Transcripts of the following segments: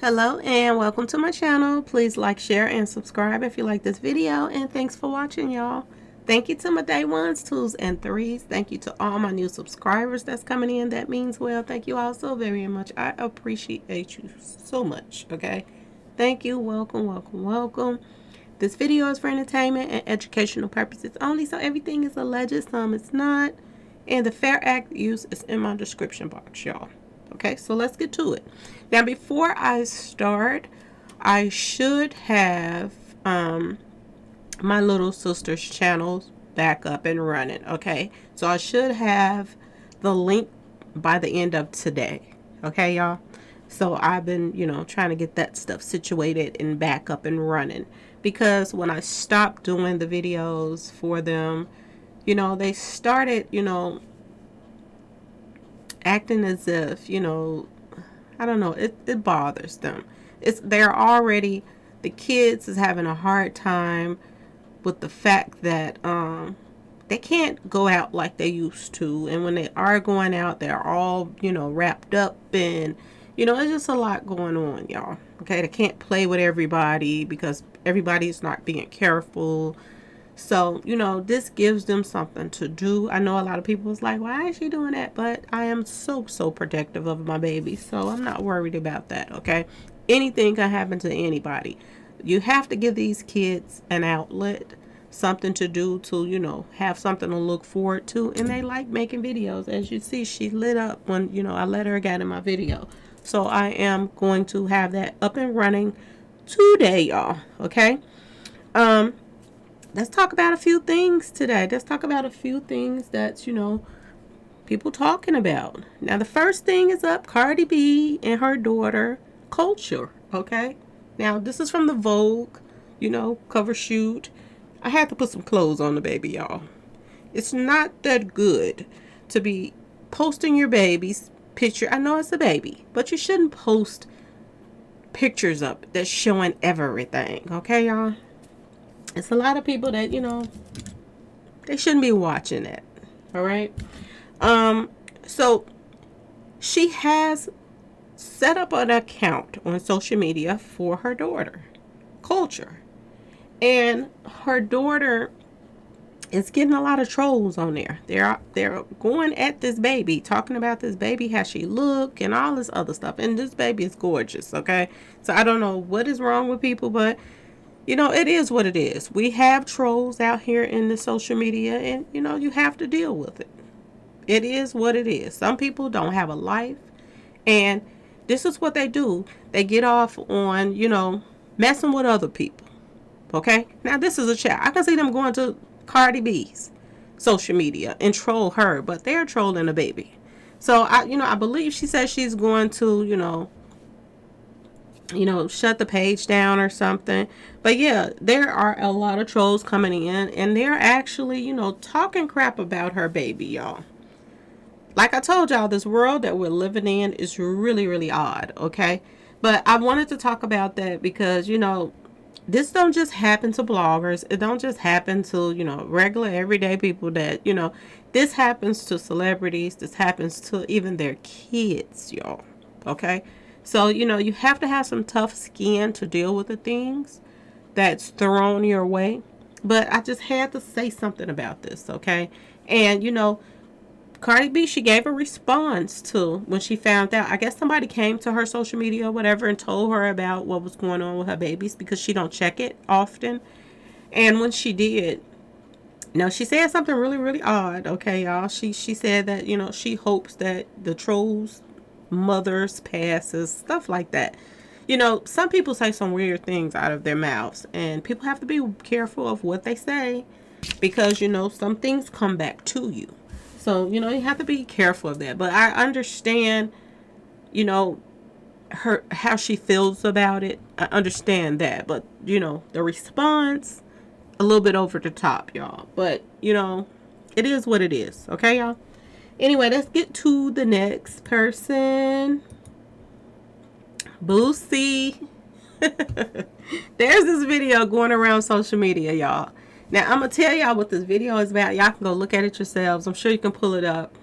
Hello and welcome to my channel. Please like, share, and subscribe if you like this video. And thanks for watching, y'all. Thank you to my day ones, twos, and threes. Thank you to all my new subscribers that's coming in. That means well. Thank you all so very much. I appreciate you so much, okay? Thank you. Welcome, welcome, welcome. This video is for entertainment and educational purposes only, so everything is alleged, some it's not. And the Fair Act use is in my description box, y'all. Okay, so let's get to it. Now, before I start, I should have my little sister's channels back up and running. Okay, so I should have the link by the end of today. Okay, y'all. So I've been, trying to get that stuff situated and back up and running, because when I stopped doing the videos for them, they started, acting as if, I don't know, it bothers them. They're already, the kids is having a hard time with the fact that they can't go out like they used to, and when they are going out, they're all, wrapped up, and it's just a lot going on, y'all. Okay, they can't play with everybody because everybody's not being careful. So, this gives them something to do. I know a lot of people is like, why is she doing that? But I am so protective of my baby. So I'm not worried about that, okay? Anything can happen to anybody. You have to give these kids an outlet, something to do to, have something to look forward to. And they like making videos. As you see, she lit up when, I let her get in my video. So I am going to have that up and running today, y'all, okay? Let's talk about a few things today. Let's talk about a few things that's, people talking about. Now, the first thing is up, Cardi B and her daughter, Culture, okay? Now, this is from the Vogue, cover shoot. I had to put some clothes on the baby, y'all. It's not that good to be posting your baby's picture. I know it's a baby, but you shouldn't post pictures up that's showing everything, okay, y'all? It's a lot of people that, they shouldn't be watching it. All right. So she has set up an account on social media for her daughter, Culture. And her daughter is getting a lot of trolls on there. They're going at this baby, talking about this baby, how she look and all this other stuff. And this baby is gorgeous, okay? So I don't know what is wrong with people, but it is what it is. We have trolls out here in the social media, and, you have to deal with it. It is what it is. Some people don't have a life, and this is what they do. They get off on, messing with other people. Okay? Now, this is a chat. I can see them going to Cardi B's social media and troll her, but they're trolling a baby. So, I believe she says she's going to, shut the page down or something. But yeah, there are a lot of trolls coming in, and they're actually, talking crap about her baby, y'all. Like I told y'all, this world that we're living in is really odd, okay? But I wanted to talk about that because, this don't just happen to bloggers. It don't just happen to, regular everyday people that, this happens to celebrities. This happens to even their kids, y'all, okay? So, you have to have some tough skin to deal with the things that's thrown your way. But I just had to say something about this, okay? And, Cardi B, she gave a response to when she found out. I guess somebody came to her social media or whatever and told her about what was going on with her babies because she don't check it often. And when she did, she said something really odd, okay, y'all? She said that, she hopes that the trolls mothers passes, stuff like that. Some people say some weird things out of their mouths, and people have to be careful of what they say because some things come back to you. So you have to be careful of that. But I understand her how she feels about it. I understand that, but the response a little bit over the top, y'all. But it is what it is, okay, y'all? Anyway, let's get to the next person. Boosie. There's this video going around social media, y'all. Now, I'm going to tell y'all what this video is about. Y'all can go look at it yourselves. I'm sure you can pull it up.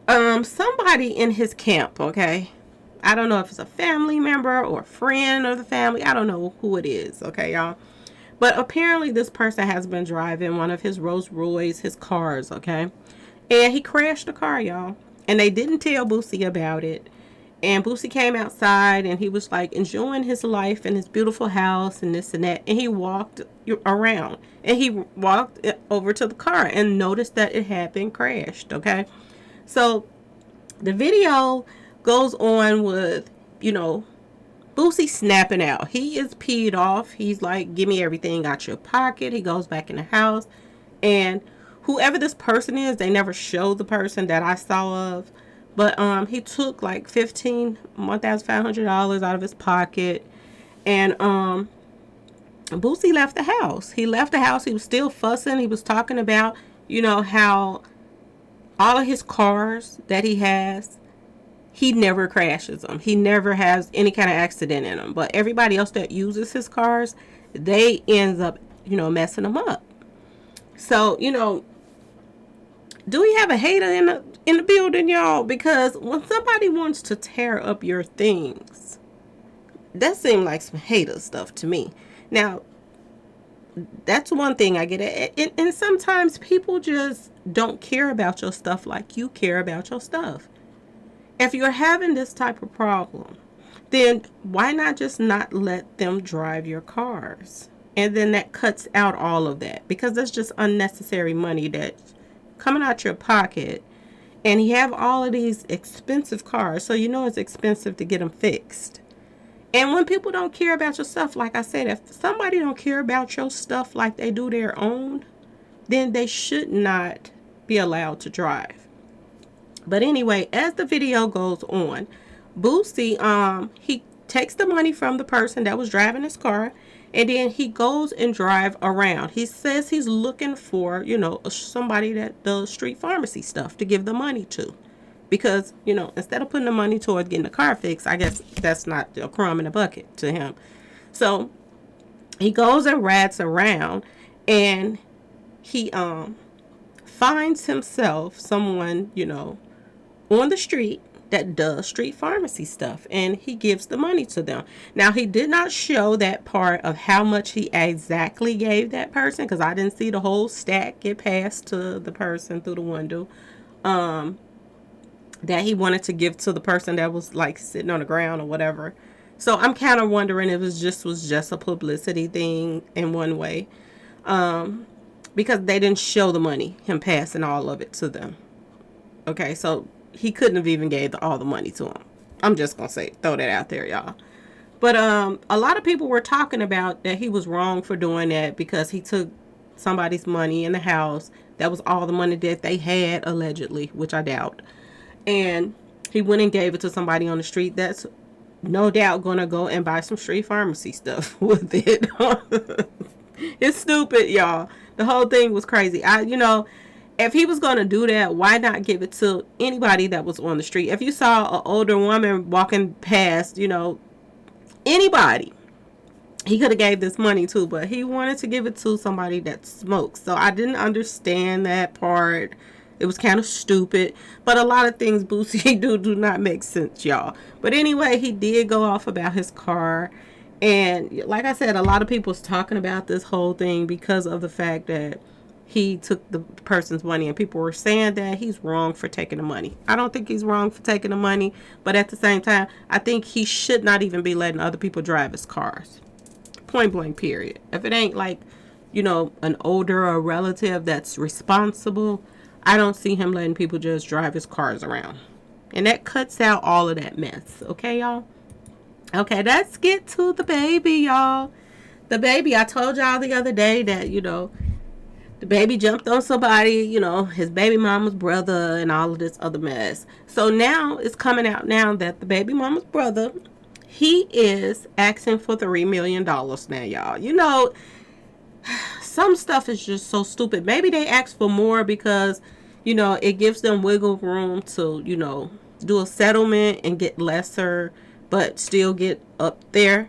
Somebody in his camp, okay? I don't know if it's a family member or a friend of the family. I don't know who it is, okay, y'all? But apparently this person has been driving one of his Rolls Royce, his cars, okay? And he crashed the car, y'all. And they didn't tell Boosie about it. And Boosie came outside and he was like enjoying his life and his beautiful house and this and that. And he walked around and he walked over to the car and noticed that it had been crashed, okay? So the video goes on with, Boosie snapping out. He is peed off. He's like, give me everything out your pocket. He goes back in the house. And whoever this person is, they never show the person that I saw of. But he took like $1,500 out of his pocket. And Boosie left the house. He left the house. He was still fussing. He was talking about, how all of his cars that he has, he never crashes them. He never has any kind of accident in them. But everybody else that uses his cars, they ends up, messing them up. So, do we have a hater in the building, y'all? Because when somebody wants to tear up your things, that seems like some hater stuff to me. Now, that's one thing I get it. And sometimes people just don't care about your stuff like you care about your stuff. If you're having this type of problem, then why not just not let them drive your cars? And then that cuts out all of that, because that's just unnecessary money that's coming out your pocket. And you have all of these expensive cars, so it's expensive to get them fixed. And when people don't care about your stuff, like I said, if somebody don't care about your stuff like they do their own, then they should not be allowed to drive. But anyway, as the video goes on, Boosie, he takes the money from the person that was driving his car, and then he goes and drive around. He says he's looking for, somebody that does street pharmacy stuff to give the money to. Because, instead of putting the money towards getting the car fixed, I guess that's not a crumb in the bucket to him. So he goes and rides around, and he finds himself someone, on the street that does street pharmacy stuff, and he gives the money to them. Now, he did not show that part of how much he exactly gave that person, because I didn't see the whole stack get passed to the person through the window that he wanted to give to the person that was like sitting on the ground or whatever. So I'm kind of wondering if it was just a publicity thing in one way, because they didn't show the money, him passing all of it to them. Okay, so he couldn't have even gave all the money to him. I'm just going to throw that out there, y'all. But a lot of people were talking about that he was wrong for doing that, because he took somebody's money in the house. That was all the money that they had, allegedly, which I doubt. And he went and gave it to somebody on the street that's no doubt going to go and buy some street pharmacy stuff with it. It's stupid, y'all. The whole thing was crazy. If he was going to do that, why not give it to anybody that was on the street? If you saw an older woman walking past, anybody, he could have gave this money to, but he wanted to give it to somebody that smokes. So I didn't understand that part. It was kind of stupid, but a lot of things Boosie do not make sense, y'all. But anyway, he did go off about his car. And like I said, a lot of people's talking about this whole thing because of the fact that he took the person's money, and people were saying that he's wrong for taking the money. I don't think he's wrong for taking the money, but at the same time, I think he should not even be letting other people drive his cars. Point blank, period. If it ain't like, an older or relative that's responsible, I don't see him letting people just drive his cars around. And that cuts out all of that mess. Okay, y'all? Okay, let's get to the baby, y'all. The baby, I told y'all the other day that, the baby jumped on somebody, his baby mama's brother and all of this other mess. So now it's coming out now that the baby mama's brother, he is asking for $3 million now, y'all. Some stuff is just so stupid. Maybe they ask for more because, it gives them wiggle room to, do a settlement and get lesser, but still get up there.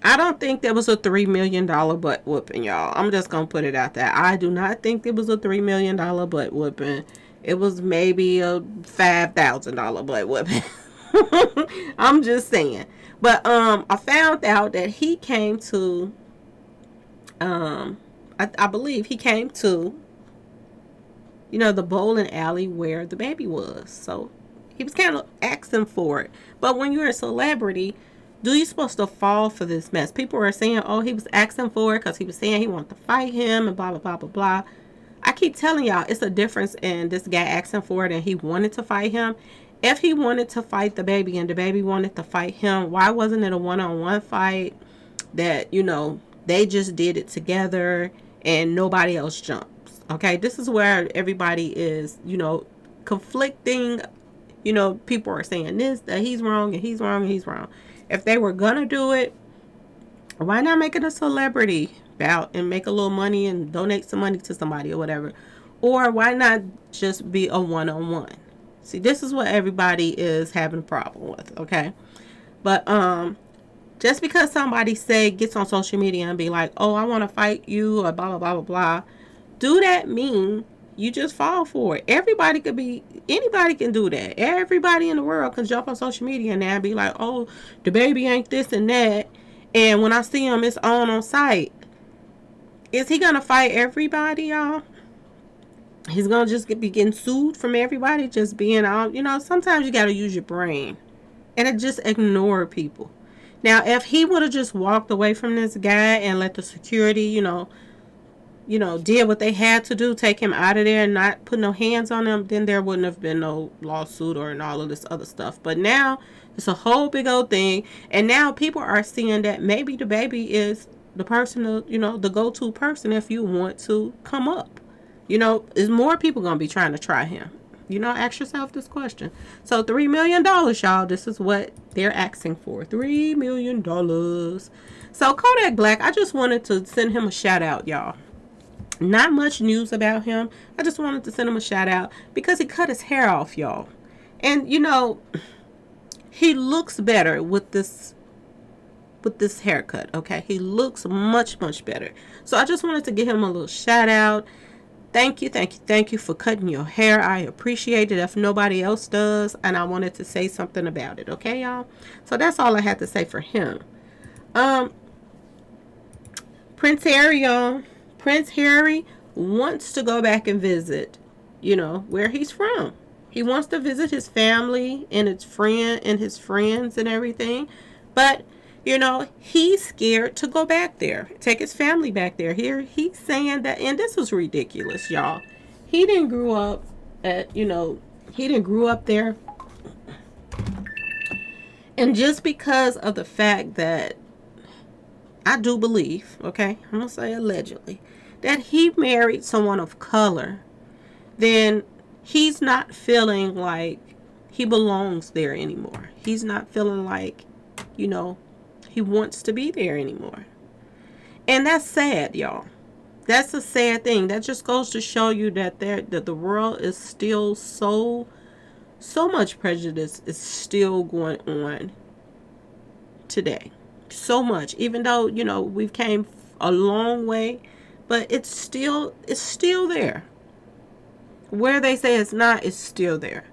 I don't think there was a $3 million butt whooping, y'all. I'm just going to put it out there. I do not think there was a $3 million butt whooping. It was maybe a $5,000 butt whooping. I'm just saying. But I found out that he came to I believe he came to, the bowling alley where the baby was. So he was kind of asking for it. But when you're a celebrity, do you supposed to fall for this mess? People are saying, oh, he was asking for it because he was saying he wanted to fight him and blah, blah, blah, blah, blah. I keep telling y'all, it's a difference in this guy asking for it and he wanted to fight him. If he wanted to fight the baby and the baby wanted to fight him, why wasn't it a one-on-one fight that, they just did it together and nobody else jumps? Okay, this is where everybody is, conflicting. People are saying this, that he's wrong and he's wrong and he's wrong. If they were gonna do it, why not make it a celebrity bout and make a little money and donate some money to somebody or whatever? Or why not just be a one-on-one? See, this is what everybody is having a problem with, okay? But just because somebody gets on social media and be like, oh, I want to fight you or blah, blah, blah, blah, blah, do that mean you just fall for it? Anybody can do that. Everybody in the world can jump on social media now and be like, oh, the baby ain't this and that. And when I see him, it's on site. Is he going to fight everybody, y'all? He's going to just be getting sued from everybody, just being out. Sometimes you got to use your brain and just ignore people. Now, if he would have just walked away from this guy and let the security, did what they had to do, take him out of there and not put no hands on him, then there wouldn't have been no lawsuit or all of this other stuff. But now it's a whole big old thing. And now people are seeing that maybe the baby is the person, the go-to person if you want to come up. Is more people going to be trying to try him? Ask yourself this question. So $3 million, y'all, this is what they're asking for. $3 million. So Kodak Black, I just wanted to send him a shout out, y'all. Not much news about him. I just wanted to send him a shout out because he cut his hair off, y'all. And, he looks better with this haircut, okay? He looks much, much better. So I just wanted to give him a little shout out. Thank you for cutting your hair. I appreciate it if nobody else does. And I wanted to say something about it. Okay, y'all? So that's all I had to say for him. Prince Harry, y'all. Prince Harry wants to go back and visit, where he's from. He wants to visit his family and his friends and everything. But he's scared to go back there, take his family back there. Here, he's saying that, and this is ridiculous, y'all. He didn't grow up there. And just because of the fact that I do believe, okay, I'm going to say allegedly, that he married someone of color, then he's not feeling like he belongs there anymore. He's not feeling like, he wants to be there anymore. And that's sad, y'all. That's a sad thing. That just goes to show you that the world is still so much prejudice is still going on today. So much. Even though, we've came a long way, but it's still there. Where they say it's not, it's still there.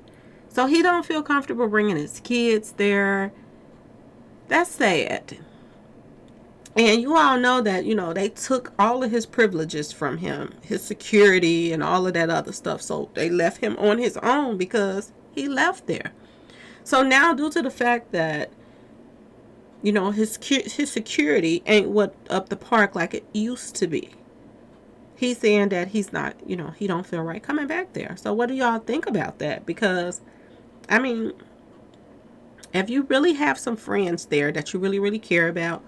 So he don't feel comfortable bringing his kids there. That's sad. And you all know that, they took all of his privileges from him, his security and all of that other stuff. So they left him on his own because he left there. So now, due to the fact that, his security ain't what up the park like it used to be, he's saying that he's not, he don't feel right coming back there. So what do y'all think about that? Because, if you really have some friends there that you really, really care about,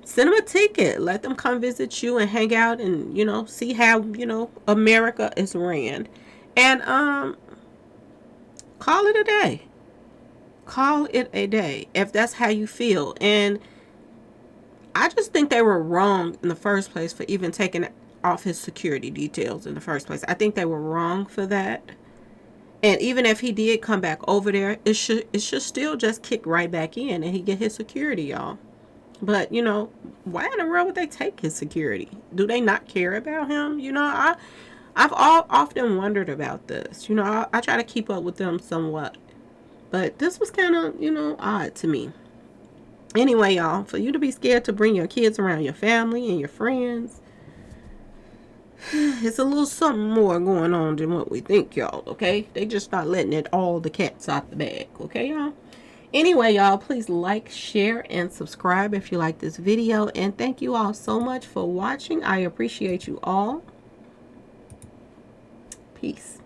send them a ticket. Let them come visit you and hang out and, see how, America is ran. And call it a day. Call it a day if that's how you feel. And I just think they were wrong in the first place for even taking off his security details in the first place. I think they were wrong for that. And even if he did come back over there, it should still just kick right back in and he get his security, y'all. But, why in the world would they take his security? Do they not care about him? I've often wondered about this. I try to keep up with them somewhat. But this was kind of, you know, odd to me. Anyway, y'all, for you to be scared to bring your kids around your family and your friends, it's a little something more going on than what we think, y'all, okay? They just not letting it all the cats out the bag, okay, y'all? Anyway, y'all, please like, share, and subscribe if you like this video. And thank you all so much for watching. I appreciate you all. Peace.